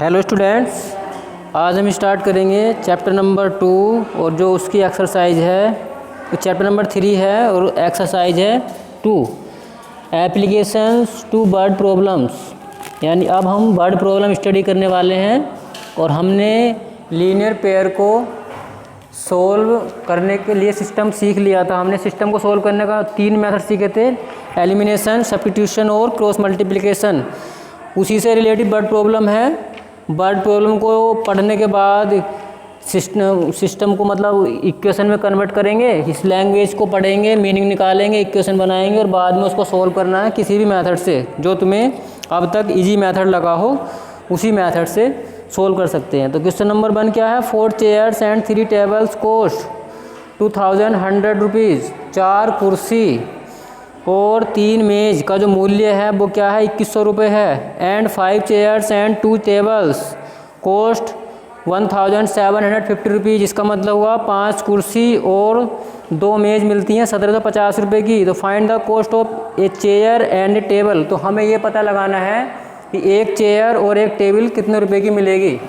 Hello students, आज हम start करेंगे चैप्टर नंबर 2 और जो उसकी एक्सरसाइज है वो चैप्टर नंबर 3 है और एक्सरसाइज है 2 एप्लीकेशंस टू वर्ड प्रॉब्लम्स। यानी अब हम वर्ड प्रॉब्लम स्टडी करने वाले हैं और हमने लीनियर पेयर को सोल्व करने के लिए सिस्टम सीख लिया था। हमने सिस्टम को सोल्व करने का 3 मेथड सीखे थे, एलिमिनेशन, सब्स्टिट्यूशन और क्रॉस मल्टीप्लिकेशन। उसी से रिलेटेड वर्ड प्रॉब्लम है। वर्ड प्रॉब्लम को पढ़ने के बाद सिस्टम को मतलब इक्वेशन में कन्वर्ट करेंगे, इस लैंग्वेज को पढ़ेंगे, मीनिंग निकालेंगे, इक्वेशन बनाएंगे और बाद में उसको सोल्व करना है किसी भी मेथड से जो तुम्हें अब तक इजी मेथड लगा हो, उसी मेथड से सोल्व कर सकते हैं। तो क्वेश्चन नंबर 1 क्या है? 4 chairs and 3 tables cost 2100 rupees. 4 कुर्सी और 3 मेज का जो मूल्य है वो क्या है? 2100 रुपये है। And 5 chairs and 2 tables cost 1750 rupees. इसका मतलब हुआ 5 कुर्सी और 2 मेज मिलती हैं 1750 रुपये की। तो find the cost of a chair and A table. तो हमें ये पता लगाना है कि एक चेयर और एक टेबल कितने रुपए की मिलेगी।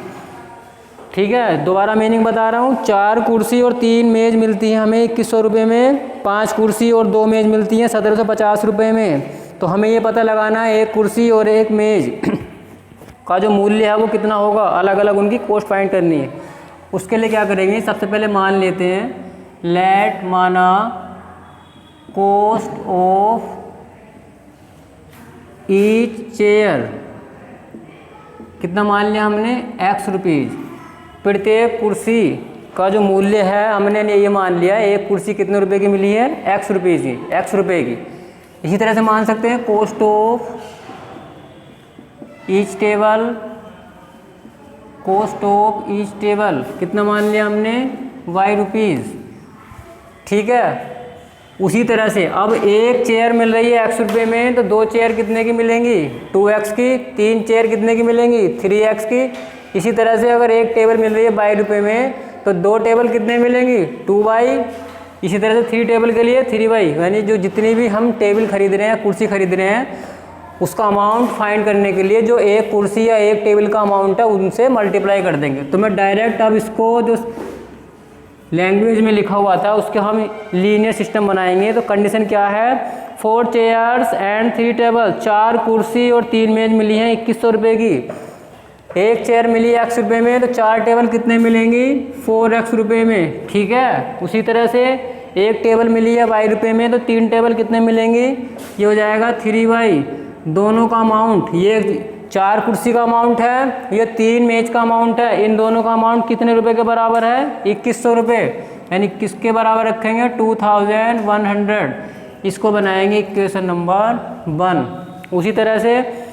ठीक है, दोबारा मीनिंग बता रहा हूँ। 4 कुर्सी और 3 मेज मिलती हैं हमें 2100 रुपये में। 5 कुर्सी और 2 मेज मिलती हैं 1750 रुपये में। तो हमें ये पता लगाना है एक कुर्सी और एक मेज का जो मूल्य है वो कितना होगा, अलग अलग उनकी कॉस्ट फाइंड करनी है। उसके लिए क्या करेंगे, सबसे पहले मान लेते हैं, लेट माना कॉस्ट ऑफ ईच चेयर कितना मान लिया हमने? x rupees. प्रत्येक कुर्सी का जो मूल्य है हमने ये मान लिया, एक कुर्सी कितने रुपए की मिली है? x रुपीज़ की, x रुपये की। इसी तरह से मान सकते हैं cost of each table, cost of each table कितना मान लिया हमने? y rupees. ठीक है, उसी तरह से अब एक चेयर मिल रही है x रुपये में, तो 2 चेयर कितने की मिलेंगी? 2x की। 3 चेयर कितने की मिलेंगी? 3x की। इसी तरह से अगर एक टेबल मिल रही है y रुपये में, तो 2 टेबल कितने मिलेंगी? 2y। इसी तरह से 3 टेबल के लिए 3y। यानी जो जितनी भी हम टेबल खरीद रहे हैं, कुर्सी खरीद रहे हैं, उसका अमाउंट फाइंड करने के लिए जो एक कुर्सी या एक टेबल का अमाउंट है उनसे मल्टीप्लाई कर देंगे। तो मैं डायरेक्ट अब इसको जो लैंग्वेज में लिखा हुआ था उसके हम लीनियर सिस्टम बनाएंगे। तो कंडीशन क्या है? 4 चेयर्स एंड 3 टेबल, 4 कुर्सी और 3 मेज मिली हैं 2100 रुपये की। एक चेयर मिली x रुपये में, तो 4 टेबल कितने मिलेंगी? 4x रुपये में। ठीक है, उसी तरह से एक टेबल मिली है y रुपये में, तो 3 टेबल कितने मिलेंगी? ये हो जाएगा 3y। दोनों का अमाउंट, ये 4 कुर्सी का अमाउंट है, ये 3 मेज का अमाउंट है, इन दोनों का अमाउंट कितने रुपए के बराबर है? 2100 रुपये। यानी किसके बराबर रखेंगे? 2100। इसको बनाएंगे इक्वेशन नंबर 1। उसी तरह से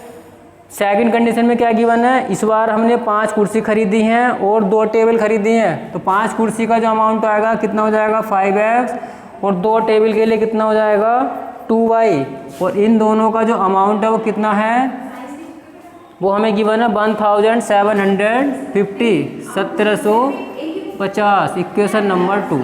सेकंड कंडीशन में क्या गिवन है? इस बार हमने 5 कुर्सी खरीदी हैं और 2 टेबल खरीदी हैं। तो 5 कुर्सी का जो अमाउंट आएगा कितना हो जाएगा? 5x। और 2 टेबल के लिए कितना हो जाएगा? 2y। और इन दोनों का जो अमाउंट है वो कितना है? वो हमें गिवन है 1750, 1750। Equation number 2।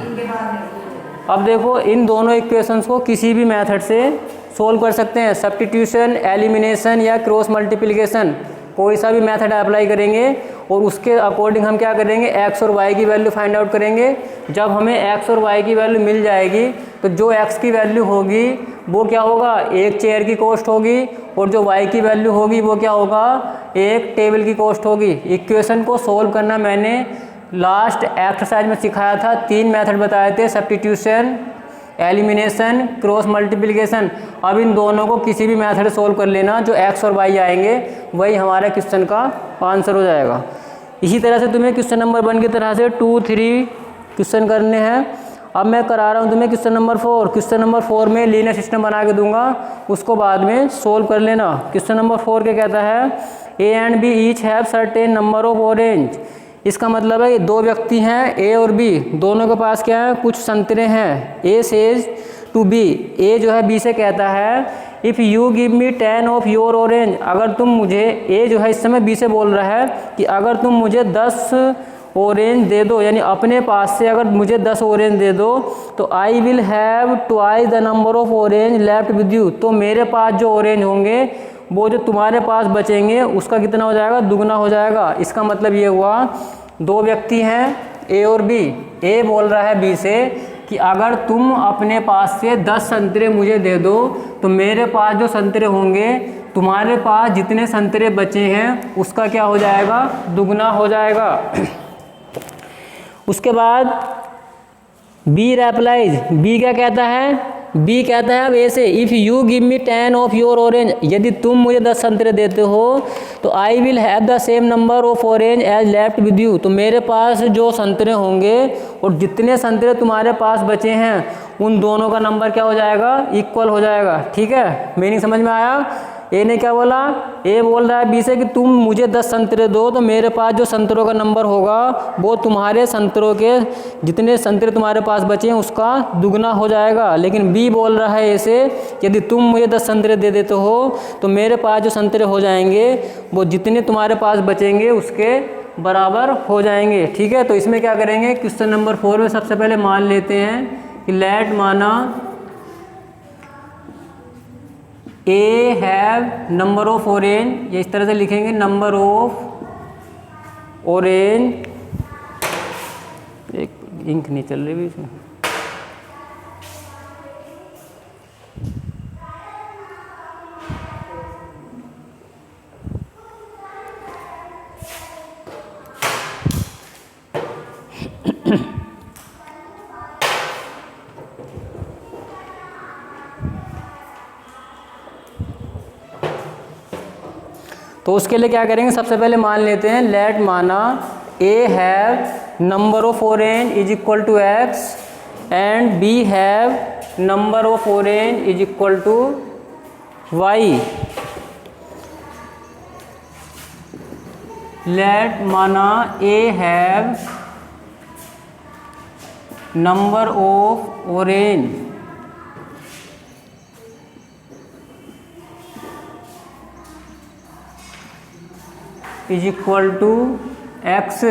अब देखो, इन दोनों इक्वेशंस को किसी भी मेथड से सोल्व कर सकते हैं। सब्स्टिट्यूशन, एलिमिनेशन या क्रॉस मल्टीप्लिकेशन, कोई सा भी मेथड अप्लाई करेंगे और उसके अकॉर्डिंग हम क्या करेंगे? x और y की वैल्यू फाइंड आउट करेंगे। जब हमें x और y की वैल्यू मिल जाएगी तो जो x की वैल्यू होगी वो क्या होगा? एक चेयर की कॉस्ट होगी, और जो y की वैल्यू होगी वो क्या होगा? एक टेबल की कॉस्ट होगी। इक्वेशन को सोल्व करना मैंने लास्ट एक्सरसाइज में सिखाया था। 3 मेथड बताए थे, सब्स्टिट्यूशन, एलिमिनेशन, क्रॉस मल्टीप्लिकेशन। अब इन दोनों को किसी भी मेथड सोल्व कर लेना, जो x और y आएंगे वही हमारा क्वेश्चन का आंसर हो जाएगा। इसी तरह से तुम्हें क्वेश्चन नंबर 1 की तरह से 2, 3 क्वेश्चन करने हैं। अब मैं करा रहा हूँ तुम्हें क्वेश्चन नंबर 4। क्वेश्चन नंबर 4 में लीनियर सिस्टम बना के दूंगा, उसको बाद में सोल्व कर लेना। क्वेश्चन नंबर 4 क्या कहता है? A and B each have certain number of orange. इसका मतलब है कि 2 व्यक्ति हैं, ए और बी, दोनों के पास क्या है? कुछ संतरे हैं। ए सेज टू बी, ए जो है बी से कहता है, if you give me 10 of your orange, अगर तुम मुझे, ए जो है इस समय बी से बोल रहा है कि अगर तुम मुझे 10 ऑरेंज दे दो, यानी अपने पास से अगर मुझे 10 ऑरेंज दे दो, तो I will have twice the number of orange left with you, तो मेरे पास जो ऑरेंज होंगे वो जो तुम्हारे पास बचेंगे उसका कितना हो जाएगा, दुगना हो जाएगा। इसका मतलब ये हुआ दो व्यक्ति हैं ए और बी। ए बोल रहा है बी से कि अगर तुम अपने पास से 10 संतरे मुझे दे दो तो मेरे पास जो संतरे होंगे तुम्हारे पास जितने संतरे बचे हैं उसका क्या हो जाएगा, दुगना हो जाएगा। उसके बाद बी रेप्लाइज, बी क्या कहता है, बी कहता है अब ए से if you give me 10 of your orange, यदि तुम मुझे 10 संतरे देते हो तो I will have the same number of orange as left with you, तो मेरे पास जो संतरे होंगे और जितने संतरे तुम्हारे पास बचे हैं उन दोनों का नंबर क्या हो जाएगा, इक्वल हो जाएगा। ठीक है, मीनिंग समझ में आया। ए ने क्या बोला, ए बोल रहा है बी से कि तुम मुझे 10 संतरे दो तो मेरे पास जो संतरों का नंबर होगा वो तुम्हारे संतरों के जितने संतरे तुम्हारे पास बचे हैं उसका दुगना हो जाएगा। लेकिन बी बोल रहा है ए से यदि तुम मुझे 10 संतरे दे देते हो तो मेरे पास जो संतरे हो जाएंगे वो जितने तुम्हारे पास बचेंगे उसके बराबर हो जाएंगे। ठीक है, तो इसमें क्या करेंगे, क्वेश्चन नंबर 4 में सबसे पहले मान लेते हैं कि लेट माना A have number of orange, ये इस तरह से लिखेंगे नंबर ऑफ ऑरेंज, एक इंक नहीं चल रही भी इसमें, तो उसके लिए क्या करेंगे, सबसे पहले मान लेते हैं लेट माना A have number of orange is equal to X and B have number of orange is equal to Y. Let माना A have number of orange is equal to X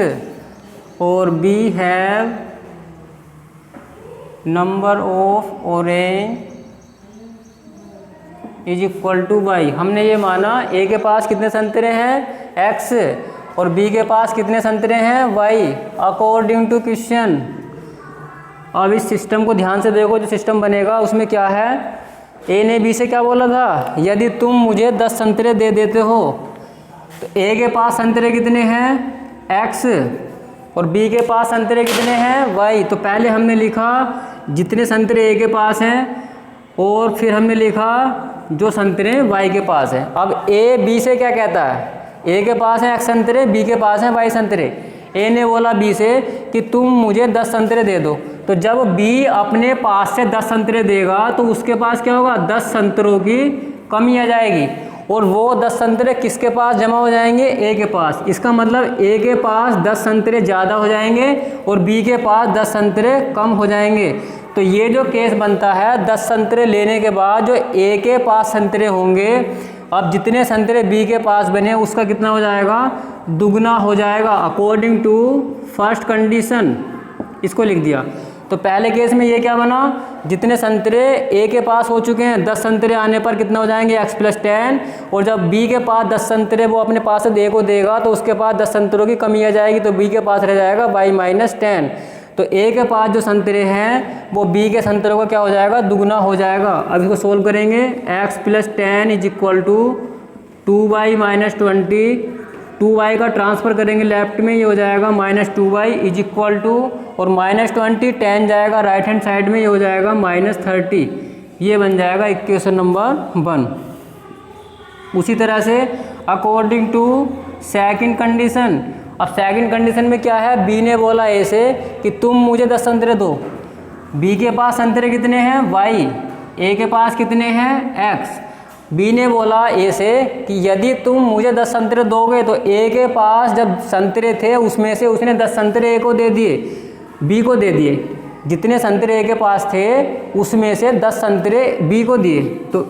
और B have number of orange is equal to Y. हमने ये माना ए के पास कितने संतरे हैं, x, और बी के पास कितने संतरे हैं, वाई, अकॉर्डिंग टू क्वेश्चन। अब इस सिस्टम को ध्यान से देखो, जो सिस्टम बनेगा उसमें क्या है, ए ने बी से क्या बोला था, यदि तुम मुझे 10 संतरे दे देते हो तो ए के पास संतरे कितने हैं, एक्स, और बी के पास संतरे कितने हैं, वाई। तो पहले हमने लिखा जितने संतरे ए के पास हैं और फिर हमने लिखा जो संतरे वाई के पास हैं। अब ए बी से क्या कहता है, ए के पास है एक्स संतरे, बी के पास हैं वाई संतरे। ए ने बोला बी से कि तुम मुझे 10 संतरे दे दो, तो जब बी अपने पास से 10 संतरे देगा तो उसके पास क्या होगा, 10 संतरों की कमी आ जाएगी और वो 10 संतरे किसके पास जमा हो जाएंगे, ए के पास। इसका मतलब ए के पास 10 संतरे ज़्यादा हो जाएंगे और बी के पास 10 संतरे कम हो जाएंगे। तो ये जो केस बनता है 10 संतरे लेने के बाद जो ए के पास संतरे होंगे, अब जितने संतरे बी के पास बने उसका कितना हो जाएगा, दुगना हो जाएगा, अकॉर्डिंग टू फर्स्ट कंडीशन। इसको लिख दिया। तो पहले केस में ये क्या बना, जितने संतरे ए के पास हो चुके हैं 10 संतरे आने पर कितना हो जाएंगे, x + 10, और जब बी के पास 10 संतरे वो अपने पास से ए को देगा तो उसके पास 10 संतरों की कमी आ जाएगी, तो बी के पास रह जाएगा y - 10। तो ए के पास जो संतरे हैं वो बी के संतरों का क्या हो जाएगा, दुगना हो जाएगा। अब इसको सोल्व करेंगे, x + 10 = 2y - 20, 2y का ट्रांसफ़र करेंगे लेफ्ट में, ये हो जाएगा -2y = और -20 10 जाएगा राइट हैंड साइड में, ये हो जाएगा -30। ये बन जाएगा इक्वेशन नंबर 1। उसी तरह से अकॉर्डिंग टू सेकंड कंडीशन, अब सेकंड कंडीशन में क्या है, बी ने बोला ए से कि तुम मुझे 10 संतरे दो। बी के पास संतरे कितने हैं, वाई, ए के पास कितने हैं, एक्स। बी ने बोला ए से कि यदि तुम मुझे 10 संतरे दोगे, तो ए के पास जब संतरे थे उसमें से उसने 10 संतरे ए को दे दिए, बी को दे दिए। जितने संतरे ए के पास थे उसमें से 10 संतरे बी को दिए, तो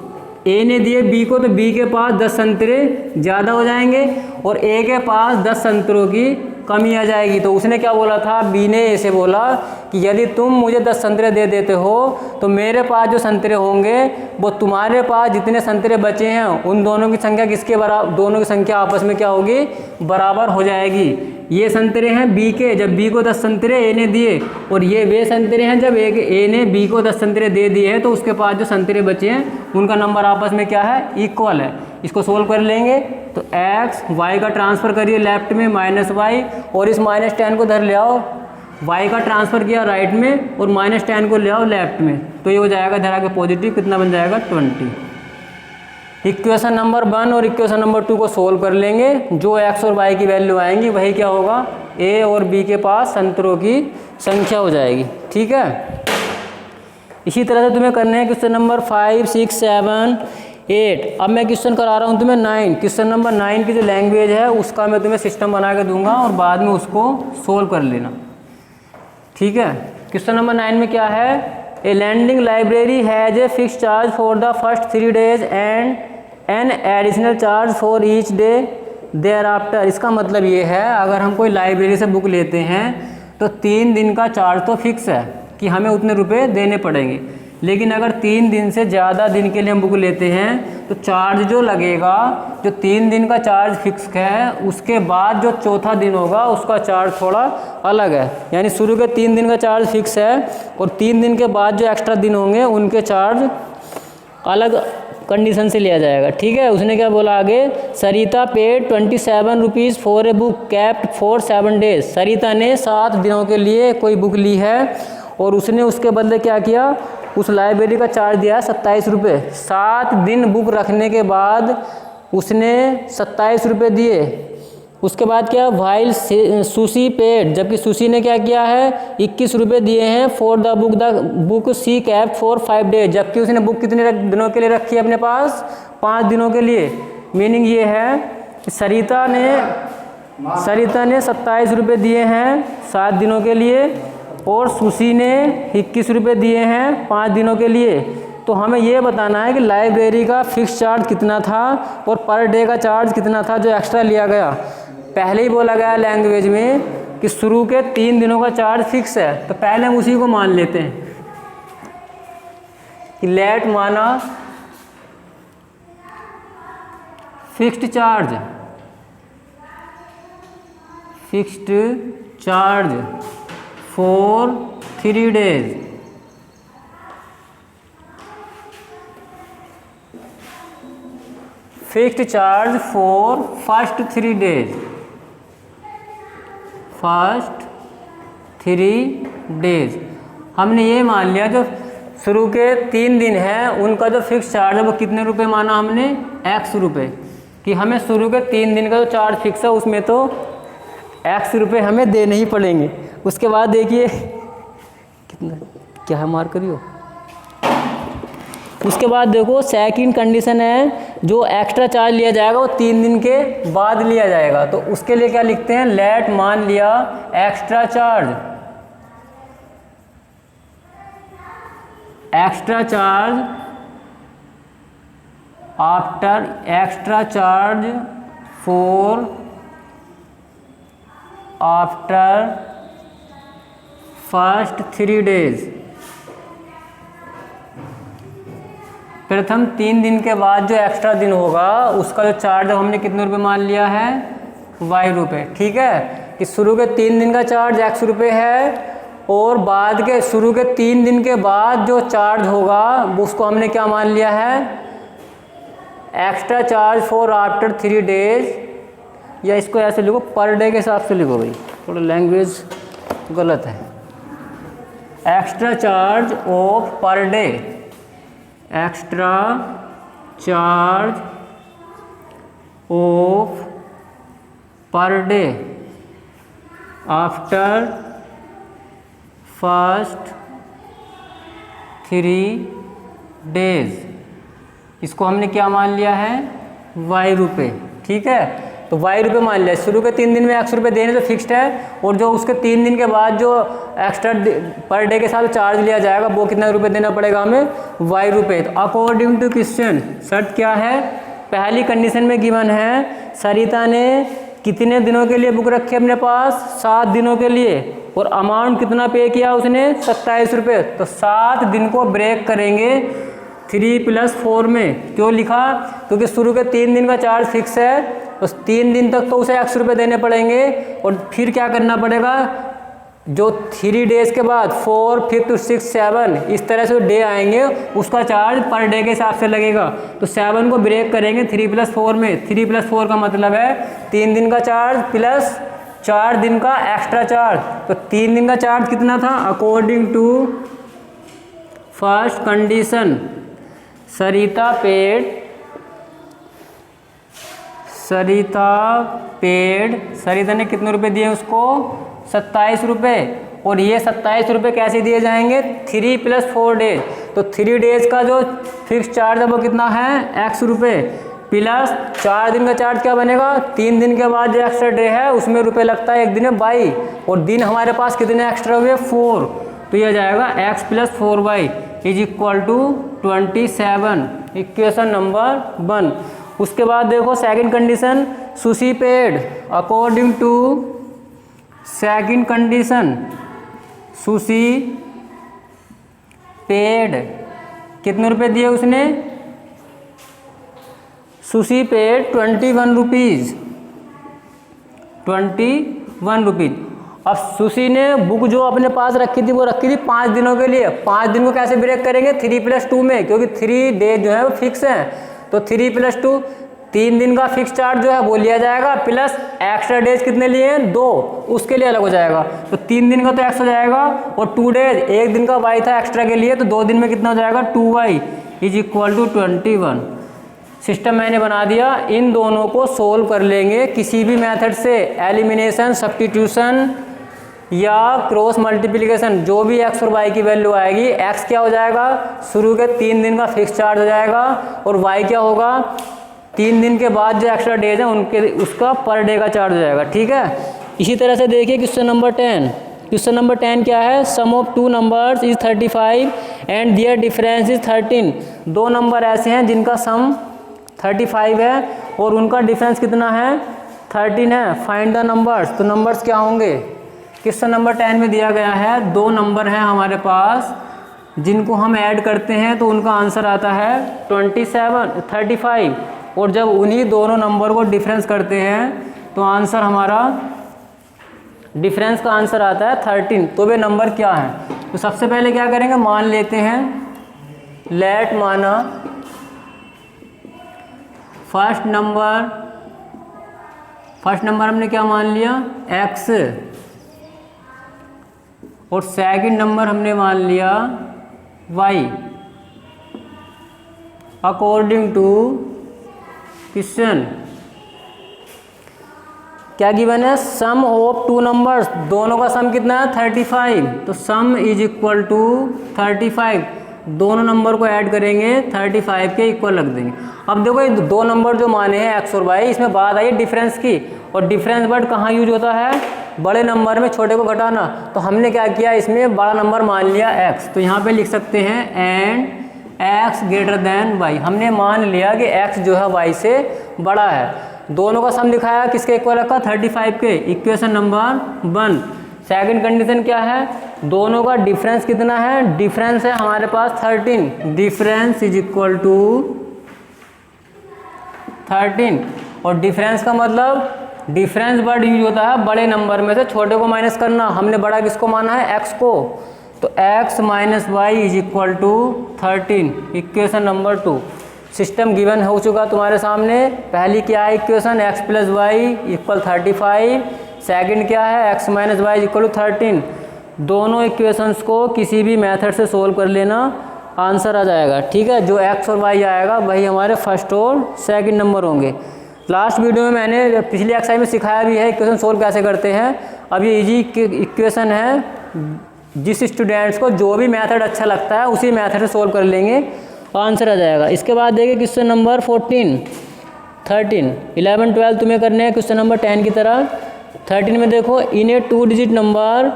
ए ने दिए बी को, तो बी के पास 10 संतरे ज़्यादा हो जाएंगे और ए के पास 10 संतरों की कमी आ जाएगी। तो उसने क्या बोला था, बी ने ऐसे बोला कि यदि तुम मुझे 10 संतरे दे देते हो तो मेरे पास जो संतरे होंगे वो तुम्हारे पास जितने संतरे बचे हैं उन दोनों की संख्या किसके बराबर, दोनों की संख्या आपस में क्या होगी, बराबर हो जाएगी। ये संतरे हैं बी के, जब बी को 10 संतरे ए ने दिए, और ये वे संतरे हैं जब ए ने बी को 10 संतरे दे दिए हैं, तो उसके पास जो संतरे बचे हैं उनका नंबर आपस में क्या है, इक्वल है। इसको सोल्व कर लेंगे तो x y का ट्रांसफ़र करिए लेफ्ट में -y, और इस -10 को इधर ले आओ, y का ट्रांसफ़र किया राइट में और -10 को ले आओ लेफ्ट में, तो ये हो जाएगा इधर आके पॉजिटिव, कितना बन जाएगा 20। इक्वेशन नंबर 1 और इक्वेशन नंबर 2 को सोल्व कर लेंगे, जो x और y की वैल्यू आएंगी वही क्या होगा, a और b के पास संतरों की संख्या हो जाएगी। ठीक है, इसी तरह से तुम्हें करने हैं क्वेश्चन नंबर 5, 6, 7, 8। अब मैं क्वेश्चन करा रहा हूँ तुम्हें 9। क्वेश्चन नंबर 9 की जो लैंग्वेज है उसका मैं तुम्हें सिस्टम बना के दूंगा और बाद में उसको सोल्व कर लेना। ठीक है, क्वेश्चन नंबर 9 में क्या है, a landing library has a fix charge for the first 3 days and an additional charge for each day thereafter. इसका मतलब ये है, अगर हम कोई लाइब्रेरी से बुक लेते हैं तो 3 दिन का चार्ज तो फिक्स है कि हमें उतने रुपए देने पड़ेंगे, लेकिन अगर 3 दिन से ज़्यादा दिन के लिए हम बुक लेते हैं तो चार्ज जो लगेगा, जो 3 दिन का चार्ज फिक्स है, उसके बाद जो चौथा दिन होगा उसका चार्ज थोड़ा अलग है। यानी शुरू के 3 दिन का चार्ज फिक्स है और 3 दिन के बाद जो एक्स्ट्रा दिन होंगे उनके चार्ज अलग कंडीशन से लिया जाएगा। ठीक है, उसने क्या बोला आगे, Sarita paid 27 rupees for a book kept for 7 days। Sarita ने 7 दिनों के लिए कोई बुक ली है और उसने उसके बदले क्या किया, उस लाइब्रेरी का चार्ज दिया है 27 रुपये। 7 दिन बुक रखने के बाद उसने 27 रुपये दिए। उसके बाद क्या, वाइल सुशी पेड, जबकि सुशी ने क्या किया है, 21 रुपये दिए हैं for the book she kept for 5 days, जबकि उसने बुक कितने दिनों के लिए रखी है अपने पास, 5 दिनों के लिए। मीनिंग ये है कि सरिता ने 27 रुपये दिए हैं 7 दिनों के लिए और सुशी ने 21 रुपये दिए हैं 5 दिनों के लिए। तो हमें ये बताना है कि लाइब्रेरी का फिक्स चार्ज कितना था और पर डे का चार्ज कितना था जो एक्स्ट्रा लिया गया। पहले ही बोला गया लैंग्वेज में कि शुरू के 3 दिनों का चार्ज फिक्स है, तो पहले हम उसी को मान लेते हैं कि लेट माना fixed charge for 3 days। Fixed charge for first 3 days। हमने ये मान लिया जो शुरू के 3 दिन हैं उनका जो फिक्स चार्ज है वो कितने रुपए माना हमने, x रुपये, कि हमें शुरू के 3 दिन का जो चार्ज फिक्स है उसमें तो x रुपये हमें देने ही पड़ेंगे। उसके बाद देखिए कितना क्या है, मार करियो। उसके बाद देखो सेकंड कंडीशन है, जो एक्स्ट्रा चार्ज लिया जाएगा वो 3 दिन के बाद लिया जाएगा। तो उसके लिए क्या लिखते हैं, लेट मान लिया extra charge after extra charge for after first 3 days। प्रथम 3 दिन के बाद जो एक्स्ट्रा दिन होगा उसका जो चार्ज हमने कितने रुपए मान लिया है, y रुपये। ठीक है, कि शुरू के 3 दिन का चार्ज x रुपये है और बाद के शुरू के 3 दिन के बाद जो चार्ज होगा उसको हमने क्या मान लिया है, extra charge for after 3 days, या इसको ऐसे लिखो पर डे के हिसाब से लिखो भाई, थोड़ा लैंग्वेज गलत है। Extra charge of per day, extra charge of per day after first 3 days। इसको हमने क्या मान लिया है, y रुपये। ठीक है, तो y रुपये मान लिया। शुरू के 3 दिन में x रुपये देने तो फिक्स्ड है, और जो उसके 3 दिन के बाद जो एक्स्ट्रा पर डे के साथ चार्ज लिया जाएगा वो कितना रुपये देना पड़ेगा हमें, y रुपये। तो अकॉर्डिंग टू क्वेश्चन शर्त क्या है, पहली कंडीशन में गिवन है सरिता ने कितने दिनों के लिए बुक रखी अपने पास? 7 दिनों के लिए। और अमाउंट कितना पे किया उसने? 27 रुपये। तो 7 दिन को ब्रेक करेंगे 3+4 में। क्यों लिखा? क्योंकि शुरू के 3 दिन का चार्ज फिक्स है, तो 3 दिन तक तो उसे x रुपये देने पड़ेंगे। और फिर क्या करना पड़ेगा? जो 3 डेज के बाद 4, 5, 6, 7 इस तरह से डे आएंगे, उसका चार्ज पर डे के हिसाब से लगेगा। तो 7 को ब्रेक करेंगे 3+4 में। 3+4 का मतलब है 3 दिन का चार्ज प्लस 4 दिन का एक्स्ट्रा चार्ज। तो 3 दिन का चार्ज कितना था? According to first condition Sarita paid Sarita ने कितने रुपए दिए उसको? 27 रुपये। और ये 27 रुपये कैसे दिए जाएंगे? 3+4 डेज। तो 3 डेज का जो फिक्स चार्ज है वो कितना है? x रुपये प्लस 4 दिन का चार्ज क्या बनेगा? 3 दिन के बाद जो एक्स्ट्रा डे है उसमें रुपये लगता है, एक दिन में y। और दिन हमारे पास कितने एक्स्ट्रा हुए? 4। तो यह जाएगा x + 4y = 27। Equation number 1। उसके बाद देखो second condition, Sushi paid according to second condition Sushi paid कितने रुपए दिए उसने? Sushi paid 21 rupees. 21 रुपीज़। अब सुशी ने बुक जो अपने पास रखी थी वो रखी थी 5 दिनों के लिए। 5 दिन को कैसे ब्रेक करेंगे? 3+2 में, क्योंकि 3 डेज जो है वो फिक्स हैं। तो 3+2 3 दिन का फिक्स चार्ज जो है वो लिया जाएगा, प्लस एक्स्ट्रा डेज कितने लिए हैं? 2, उसके लिए अलग हो जाएगा। तो 3 दिन का तो x हो जाएगा, और 2 डेज, एक दिन का y था एक्स्ट्रा के लिए, तो 2 दिन में कितना हो जाएगा? 2y = 21। सिस्टम मैंने बना दिया। इन दोनों को सोल्व कर लेंगे किसी भी मेथड से, एलिमिनेशन, सब्स्टिट्यूशन या क्रॉस मल्टीप्लिकेशन। जो भी x और y की वैल्यू आएगी, x क्या हो जाएगा? शुरू के 3 दिन का फिक्स चार्ज हो जाएगा, और y क्या होगा? 3 दिन के बाद जो एक्स्ट्रा डेज हैं उनके उसका पर डे का चार्ज हो जाएगा। ठीक है। इसी तरह से देखिए क्वेश्चन नंबर 10। क्वेश्चन नंबर 10 क्या है? Sum of 2 numbers is 35 and their difference is 13। 2 number ऐसे हैं जिनका सम 35 है और उनका डिफरेंस कितना है? 13 है। Find the numbers. तो नंबर्स क्या होंगे? क्वेश्चन नंबर 10 में दिया गया है 2 नंबर हैं हमारे पास, जिनको हम ऐड करते हैं तो उनका आंसर आता है 35। और जब उन्हीं दोनों नंबर को डिफरेंस करते हैं तो आंसर हमारा, डिफरेंस का आंसर आता है 13। तो वे नंबर क्या हैं? तो सबसे पहले क्या करेंगे? मान लेते हैं, लेट माना फर्स्ट नंबर हमने क्या मान लिया? x, और सेकंड नंबर हमने मान लिया y। अकॉर्डिंग टू क्वेश्चन क्या गिवन है? सम ऑफ 2 नंबर्स, दोनों का सम कितना है? 35। तो सम = 35। दोनों नंबर को ऐड करेंगे 35 के इक्वल रख देंगे। अब देखो ये 2 नंबर जो माने हैं x और y, इसमें बात आई डिफरेंस की, और डिफरेंस वर्ड कहाँ यूज होता है? बड़े नंबर में छोटे को घटाना। तो हमने क्या किया? इसमें बड़ा नंबर मान लिया x। तो यहाँ पे लिख सकते हैं एंड x > y। हमने मान लिया कि x जो है y से बड़ा है। दोनों का सम दिखाया, किसके इक्वल रखा? 35 के। Equation number 1। सेकंड कंडीशन क्या है? दोनों का डिफरेंस कितना है? डिफरेंस है हमारे पास 13। डिफरेंस = 13। और डिफरेंस का मतलब, डिफरेंस वर्ड यूज होता है बड़े नंबर में से छोटे को माइनस करना। हमने बड़ा किसको माना है? x को। तो x - y = 13। Equation number 2। System given हो चुका तुम्हारे सामने। पहली क्या है इक्वेशन? x + y = 35। सेकंड क्या है? x - y = 13। दोनों इक्वेशंस को किसी भी मेथड से सोल्व कर लेना, आंसर आ जाएगा। ठीक है। जो x और y आएगा वही हमारे फर्स्ट और सेकंड नंबर होंगे। लास्ट वीडियो में मैंने पिछली एक्सरसाइज में सिखाया भी है इक्वेशन सोल्व कैसे करते हैं। अब ये इजी इक्वेशन है, जिस स्टूडेंट्स को जो भी मेथड अच्छा लगता है उसी मेथड से सोल्व कर लेंगे, आंसर आ जाएगा। इसके बाद देखिए क्वेश्चन नंबर 14, 13, 11, 12 तुम्हें करने हैं क्वेश्चन नंबर 10 की तरह। 13 में देखो, इन ए 2 digit number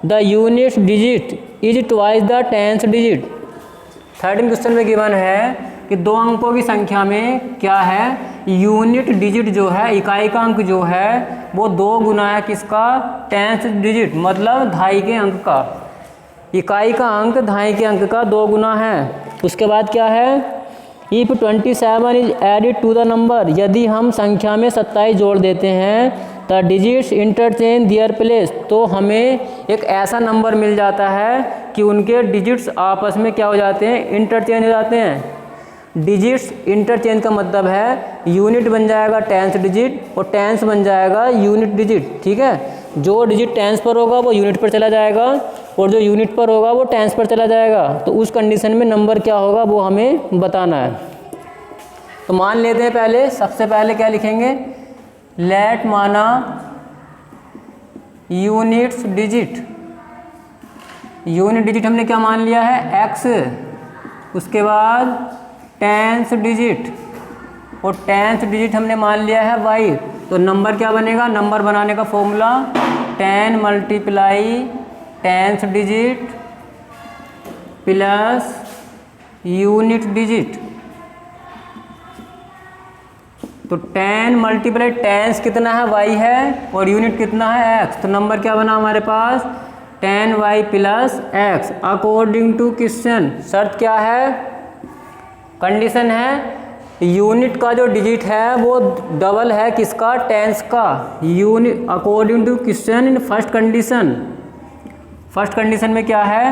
the unit digit is twice the 10th digit. 13 question में गिवन है कि 2 अंकों की संख्या में क्या है यूनिट डिजिट जो है, इकाई का अंक जो है वो 2 गुना है किसका, टेंथ डिजिट मतलब दहाई के अंक का। इकाई का अंक दहाई के अंक का 2 गुना है। उसके बाद क्या है, if 27 is added to the number, यदि हम संख्या में 27 जोड़ देते हैं the digits interchange their place, तो हमें एक ऐसा नंबर मिल जाता है कि उनके डिजिट्स आपस में क्या हो जाते हैं, इंटरचेंज हो जाते हैं। डिजिट्स इंटरचेंज का मतलब है यूनिट बन जाएगा टेंस डिजिट और टेंस बन जाएगा यूनिट डिजिट। ठीक है, जो डिजिट टेंस पर होगा वो यूनिट पर चला जाएगा और जो यूनिट पर होगा वो टेंस पर चला जाएगा। तो उस कंडीशन में नंबर क्या होगा वो हमें बताना है। तो मान लेते हैं पहले, सबसे पहले क्या लिखेंगे, लेट माना यूनिट्स डिजिट, यूनिट डिजिट हमने क्या मान लिया है x, उसके बाद टेंस डिजिट और टेंस डिजिट हमने मान लिया है y। तो नंबर क्या बनेगा, नंबर बनाने का formula 10 multiply tens digit plus unit digit. तो 10 मल्टीप्लाई टेंस कितना है, y है, और यूनिट कितना है, x। तो नंबर क्या बना हमारे पास, 10y plus x according to question. शर्त क्या है, कंडीशन है यूनिट का जो डिजिट है वो डबल है किसका, टेंस का। Unit according to question in first condition, first condition में क्या है,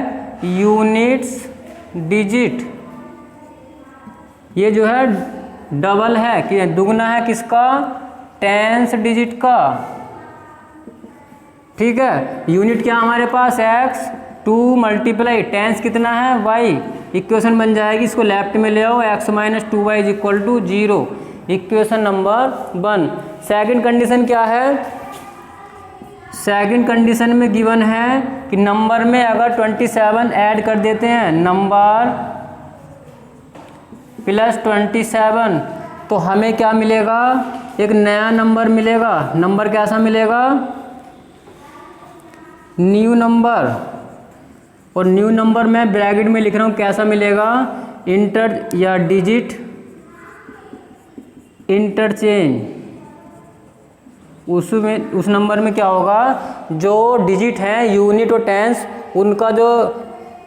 यूनिट्स डिजिट ये जो है डबल है कि दुगना है किसका, टेंस डिजिट का। ठीक है, यूनिट क्या हमारे पास x, 2 मल्टीप्लाई टेंस कितना है y। इक्वेशन बन जाएगी, इसको लेफ्ट में ले आओ, x minus 2y is equal to 0। Equation number 1। Second condition क्या है, सेकंड कंडीशन में गिवन है कि नंबर में अगर 27 ऐड कर देते हैं, नंबर प्लस 27, तो हमें क्या मिलेगा, एक नया नंबर मिलेगा। नंबर कैसा मिलेगा, न्यू नंबर। और न्यू नंबर मैं ब्रैकेट में लिख रहा हूँ कैसा मिलेगा, इंटर या डिजिट इंटरचेंज। उसमें उस नंबर में क्या होगा, जो डिजिट हैं यूनिट और टेंस उनका जो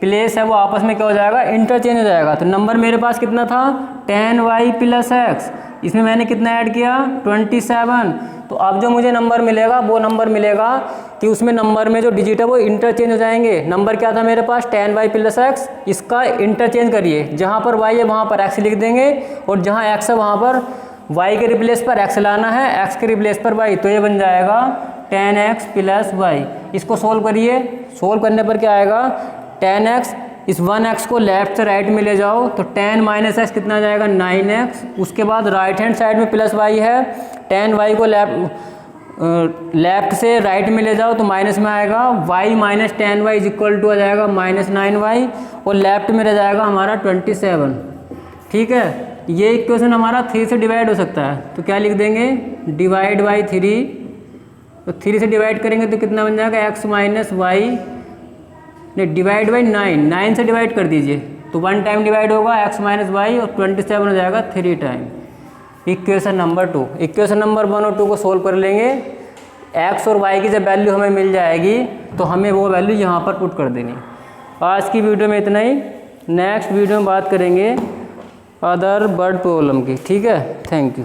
प्लेस है वो आपस में क्या हो जाएगा, इंटरचेंज हो जाएगा। तो नंबर मेरे पास कितना था, 10y प्लस x, इसमें मैंने कितना ऐड किया, 27। तो अब जो मुझे नंबर मिलेगा वो नंबर मिलेगा कि उसमें नंबर में जो डिजिट है वो इंटरचेंज हो जाएंगे। नंबर क्या था मेरे पास, 10y प्लस x, इसका इंटरचेंज करिए, जहाँ पर y है वहाँ पर x लिख देंगे और जहाँ x है वहाँ पर y के रिप्लेस पर x लाना है, x के रिप्लेस पर y। तो ये बन जाएगा 10x प्लस y। इसको सोल्व करिए, सोल्व करने पर क्या आएगा, 10x, इस 1x को लेफ्ट से राइट में ले जाओ तो 10 माइनस एक्स कितना आ जाएगा, 9x। उसके बाद राइट हैंड साइड में प्लस y है, 10y को लेफ्ट से राइट में ले जाओ तो माइनस में आएगा, y minus 10y is equal to आ जाएगा माइनस 9y, और लेफ्ट में रह जाएगा हमारा 27। ठीक है, ये इक्वेशन हमारा 3 से डिवाइड हो सकता है, तो क्या लिख देंगे, डिवाइड बाई 3। तो 3 से डिवाइड करेंगे तो कितना बन जाएगा, x माइनस वाई, नहीं डिवाइड बाई 9 से डिवाइड कर दीजिए तो 1 टाइम डिवाइड होगा x माइनस वाई और 27 हो जाएगा 3 time. Equation number 2। Equation number 1 और 2 को सोल्व कर लेंगे, x और y की जब वैल्यू हमें मिल जाएगी तो हमें वो वैल्यू यहाँ पर पुट कर देनी। आज की वीडियो में इतना ही, नेक्स्ट वीडियो में बात करेंगे अदर वर्ड प्रॉब्लम की। ठीक है, थैंक यू।